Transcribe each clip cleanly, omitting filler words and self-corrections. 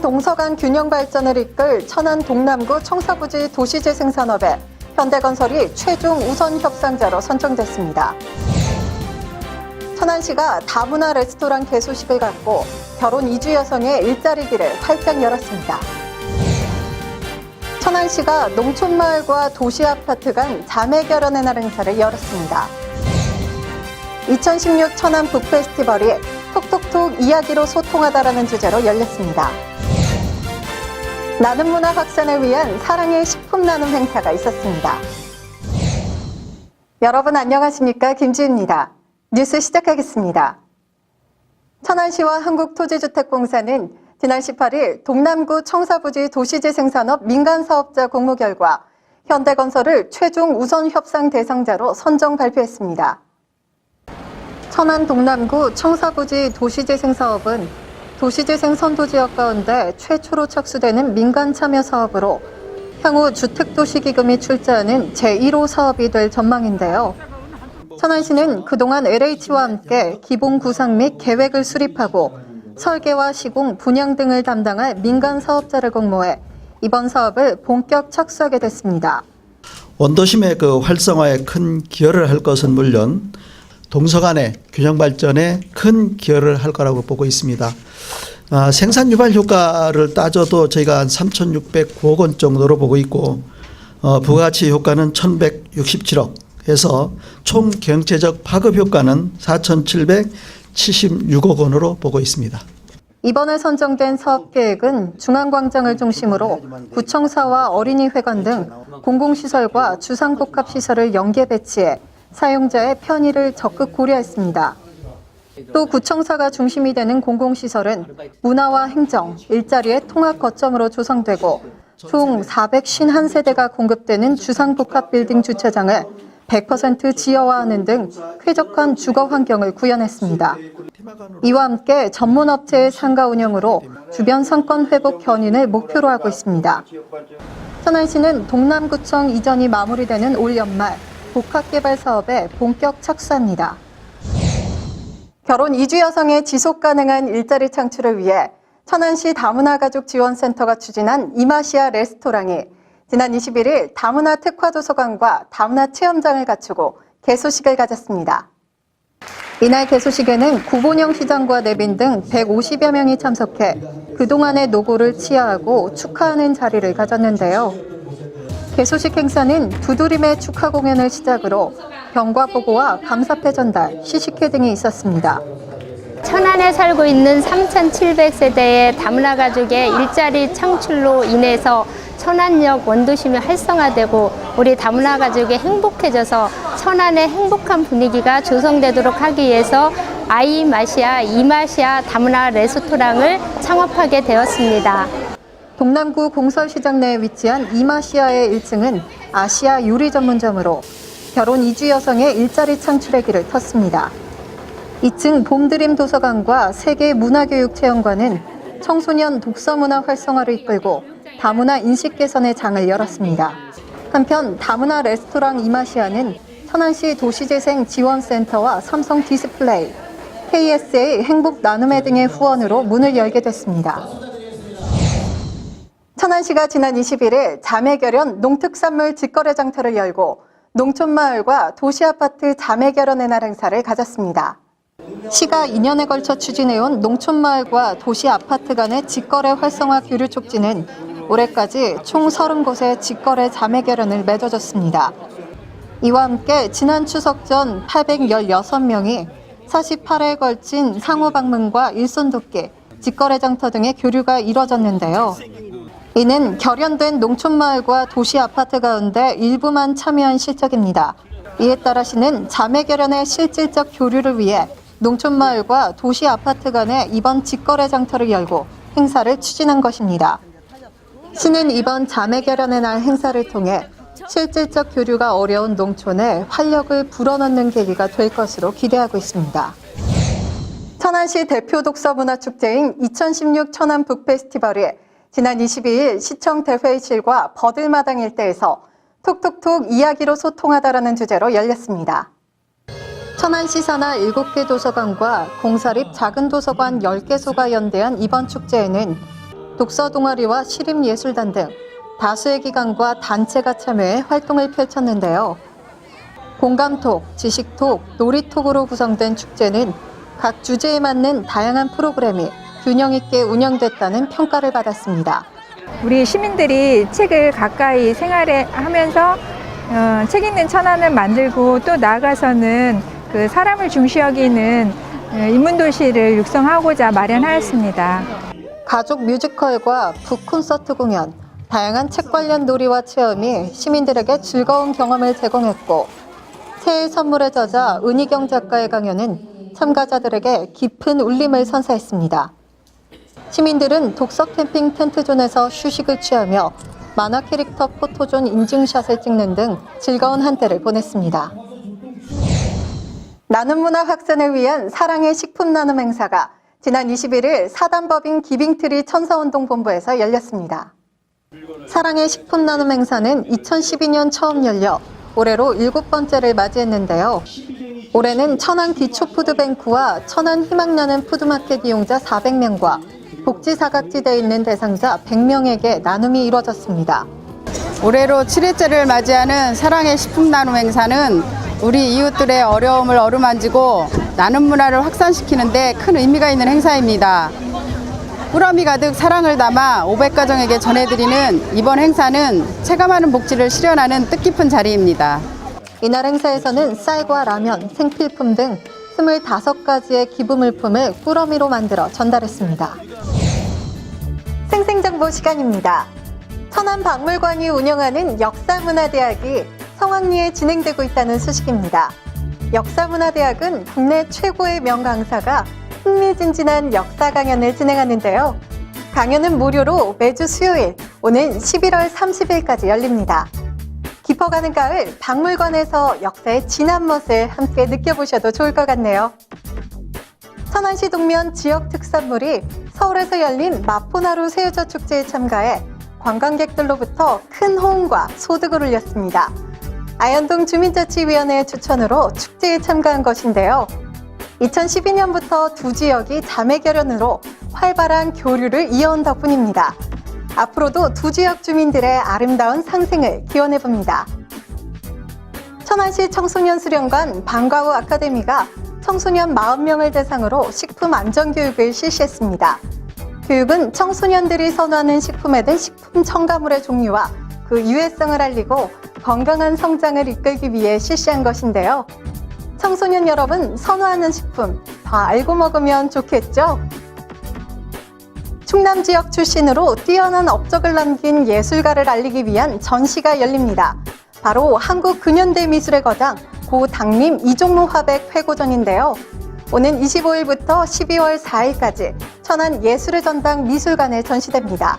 동서간 균형 발전을 이끌 천안 동남구 청사부지 도시재생산업에 현대건설이 최종 우선 협상자로 선정됐습니다. 천안시가 다문화 레스토랑 개소식을 갖고 결혼 이주 여성의 일자리길을 활짝 열었습니다. 천안시가 농촌마을과 도시아파트 간 자매결연의 날 행사를 열었습니다. 2016 천안 북페스티벌이 톡톡톡 이야기로 소통하다라는 주제로 열렸습니다. 나눔 문화 확산을 위한 사랑의 식품 나눔 행사가 있었습니다. 여러분 안녕하십니까? 김지우입니다. 뉴스 시작하겠습니다. 천안시와 한국토지주택공사는 지난 18일 동남구 청사부지 도시재생산업 민간사업자 공모 결과 현대건설을 최종 우선 협상 대상자로 선정 발표했습니다. 천안 동남구 청사부지 도시재생사업은 도시재생 선도지역 가운데 최초로 착수되는 민간 참여 사업으로 향후 주택도시기금이 출자하는 제1호 사업이 될 전망인데요. 천안시는 그동안 LH와 함께 기본 구상 및 계획을 수립하고 설계와 시공, 분양 등을 담당할 민간 사업자를 공모해 이번 사업을 본격 착수하게 됐습니다. 원도심의 활성화에 큰 기여를 할 것은 물론 동서간의 균형 발전에 큰 기여를 할 거라고 보고 있습니다. 생산 유발 효과를 따져도 저희가 한 3,609억 원 정도로 보고 있고 부가가치 효과는 1,167억 해서 총 경제적 파급 효과는 4,776억 원으로 보고 있습니다. 이번에 선정된 사업 계획은 중앙광장을 중심으로 구청사와 어린이회관 등 공공시설과 주상복합시설을 연계 배치해 사용자의 편의를 적극 고려했습니다. 또 구청사가 중심이 되는 공공시설은 문화와 행정, 일자리의 통합 거점으로 조성되고 총 451세대가 공급되는 주상복합 빌딩 주차장을 100% 지역화하는 등 쾌적한 주거 환경을 구현했습니다. 이와 함께 전문업체의 상가 운영으로 주변 상권 회복 견인을 목표로 하고 있습니다. 천안시는 동남구청 이전이 마무리되는 올 연말 복합개발 사업에 본격 착수합니다. 결혼 이주 여성의 지속 가능한 일자리 창출을 위해 천안시 다문화가족 지원센터가 추진한 이마시아 레스토랑이 지난 21일 다문화 특화도서관과 다문화 체험장을 갖추고 개소식을 가졌습니다. 이날 개소식에는 구본영 시장과 내빈 등 150여 명이 참석해 그동안의 노고를 치하하고 축하하는 자리를 가졌는데요. 개소식 행사는 두드림의 축하 공연을 시작으로 경과 보고와 감사패 전달, 시식회 등이 있었습니다. 천안에 살고 있는 3,700세대의 다문화 가족의 일자리 창출로 인해서 천안역 원도심이 활성화되고 우리 다문화 가족이 행복해져서 천안의 행복한 분위기가 조성되도록 하기 위해서 아이마시아, 이마시아 다문화 레스토랑을 창업하게 되었습니다. 동남구 공설시장 내에 위치한 이마시아의 1층은 아시아 요리 전문점으로 결혼 이주 여성의 일자리 창출의 길을 텄습니다. 2층 봄드림 도서관과 세계 문화교육체험관은 청소년 독서문화 활성화를 이끌고 다문화 인식 개선의 장을 열었습니다. 한편 다문화 레스토랑 이마시아는 천안시 도시재생 지원센터와 삼성 디스플레이, KSA 행복 나눔회 등의 후원으로 문을 열게 됐습니다. 천안시가 지난 21일 자매결연 농특산물 직거래 장터를 열고 농촌마을과 도시아파트 자매결연의 날 행사를 가졌습니다. 시가 2년에 걸쳐 추진해온 농촌마을과 도시아파트 간의 직거래 활성화 교류 촉진은 올해까지 총 30곳의 직거래 자매결연을 맺어줬습니다. 이와 함께 지난 추석 전 816명이 48회에 걸친 상호 방문과 일손 돕기, 직거래 장터 등의 교류가 이뤄졌는데요. 이는 결연된 농촌마을과 도시아파트 가운데 일부만 참여한 실적입니다. 이에 따라 시는 자매결연의 실질적 교류를 위해 농촌마을과 도시아파트 간의 이번 직거래 장터를 열고 행사를 추진한 것입니다. 시는 이번 자매결연의 날 행사를 통해 실질적 교류가 어려운 농촌에 활력을 불어넣는 계기가 될 것으로 기대하고 있습니다. 천안시 대표 독서문화축제인 2016 천안 북페스티벌이 지난 22일 시청 대회의실과 버들마당 일대에서 톡톡톡 이야기로 소통하다라는 주제로 열렸습니다. 천안시 산하 7개 도서관과 공사립 작은 도서관 10개소가 연대한 이번 축제에는 독서 동아리와 시립예술단 등 다수의 기관과 단체가 참여해 활동을 펼쳤는데요. 공감톡, 지식톡, 놀이톡으로 구성된 축제는 각 주제에 맞는 다양한 프로그램이 균형 있게 운영됐다는 평가를 받았습니다. 우리 시민들이 책을 가까이 생활하면서 책 읽는 천안을 만들고 또 나아가서는 그 사람을 중시 여기는 인문도시를 육성하고자 마련하였습니다. 가족 뮤지컬과 북콘서트 공연, 다양한 책 관련 놀이와 체험이 시민들에게 즐거운 경험을 제공했고, 새해 선물의 저자 은희경 작가의 강연은 참가자들에게 깊은 울림을 선사했습니다. 시민들은 독서 캠핑 텐트존에서 휴식을 취하며 만화 캐릭터 포토존 인증샷을 찍는 등 즐거운 한때를 보냈습니다. 나눔 문화 확산을 위한 사랑의 식품 나눔 행사가 지난 21일 사단법인 기빙트리 천사운동본부에서 열렸습니다. 사랑의 식품 나눔 행사는 2012년 처음 열려 올해로 7번째를 맞이했는데요. 올해는 천안 기초푸드뱅크와 천안 희망나는 푸드마켓 이용자 400명과 복지사각지대에 있는 대상자 100명에게 나눔이 이뤄졌습니다. 올해로 7회째를 맞이하는 사랑의 식품 나눔 행사는 우리 이웃들의 어려움을 어루만지고 나눔 문화를 확산시키는 데 큰 의미가 있는 행사입니다. 꾸러미 가득 사랑을 담아 500가정에게 전해드리는 이번 행사는 체감하는 복지를 실현하는 뜻깊은 자리입니다. 이날 행사에서는 쌀과 라면, 생필품 등 25가지의 기부물품을 꾸러미로 만들어 전달했습니다. 생생정보 시간입니다. 천안박물관이 운영하는 역사문화대학이 성황리에 진행되고 있다는 소식입니다. 역사문화대학은 국내 최고의 명강사가 흥미진진한 역사 강연을 진행하는데요. 강연은 무료로 매주 수요일, 오는 11월 30일까지 열립니다. 깊어가는 가을, 박물관에서 역사의 진한 멋을 함께 느껴보셔도 좋을 것 같네요. 천안시 동면 지역 특산물이 서울에서 열린 마포나루 새우젓 축제에 참가해 관광객들로부터 큰 호응과 소득을 울렸습니다. 아현동 주민자치위원회의 추천으로 축제에 참가한 것인데요. 2012년부터 두 지역이 자매결연으로 활발한 교류를 이어온 덕분입니다. 앞으로도 두 지역 주민들의 아름다운 상생을 기원해봅니다. 천안시 청소년수련관 방과후 아카데미가 청소년 40명을 대상으로 식품 안전교육을 실시했습니다. 교육은 청소년들이 선호하는 식품에 대한 식품 첨가물의 종류와 그 유해성을 알리고 건강한 성장을 이끌기 위해 실시한 것인데요. 청소년 여러분, 선호하는 식품 다 알고 먹으면 좋겠죠? 충남 지역 출신으로 뛰어난 업적을 남긴 예술가를 알리기 위한 전시가 열립니다. 바로 한국 근현대 미술의 거장 고 당림 이종무 화백 회고전인데요. 오는 25일부터 12월 4일까지 천안 예술의 전당 미술관에 전시됩니다.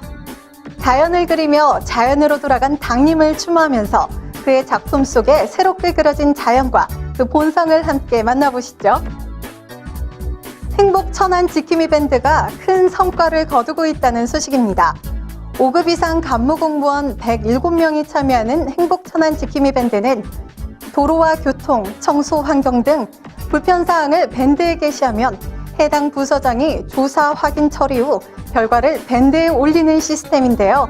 자연을 그리며 자연으로 돌아간 당림을 추모하면서 그의 작품 속에 새롭게 그려진 자연과 그 본성을 함께 만나보시죠. 행복 천안 지킴이 밴드가 큰 성과를 거두고 있다는 소식입니다. 5급 이상 간무공무원 107명이 참여하는 행복 천안 지킴이 밴드는 도로와 교통, 청소 환경 등 불편사항을 밴드에 게시하면 해당 부서장이 조사 확인 처리 후 결과를 밴드에 올리는 시스템인데요.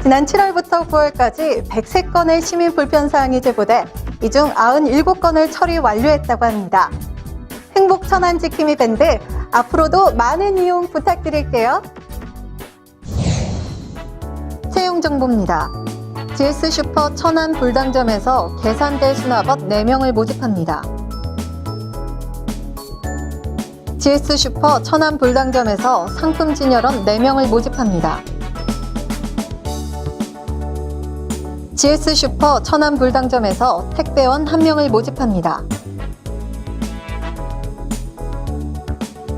지난 7월부터 9월까지 103건의 시민 불편사항이 제보돼 이 중 97건을 처리 완료했다고 합니다. 행복 천안 지킴이 밴드, 앞으로도 많은 이용 부탁드릴게요. 채용 정보입니다. GS 슈퍼 천안 불당점에서 계산대 수납업 4명을 모집합니다. GS 슈퍼 천안 불당점에서 상품 진열원 4명을 모집합니다. GS 슈퍼 천안 불당점에서 택배원 1명을 모집합니다.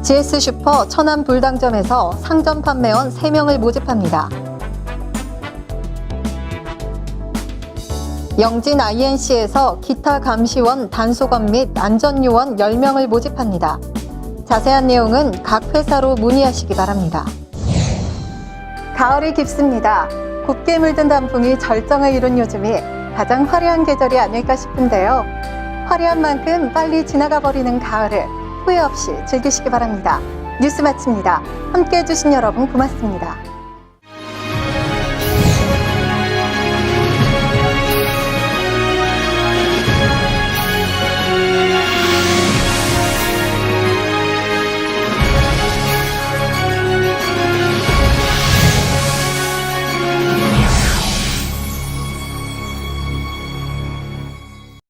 GS 슈퍼 천안 불당점에서 상점 판매원 3명을 모집합니다. 영진 INC에서 기타 감시원, 단속원 및 안전요원 10명을 모집합니다. 자세한 내용은 각 회사로 문의하시기 바랍니다. 가을이 깊습니다. 곱게 물든 단풍이 절정을 이룬 요즘이 가장 화려한 계절이 아닐까 싶은데요. 화려한 만큼 빨리 지나가 버리는 가을을 후회 없이 즐기시기 바랍니다. 뉴스 마칩니다. 함께해 주신 여러분 고맙습니다.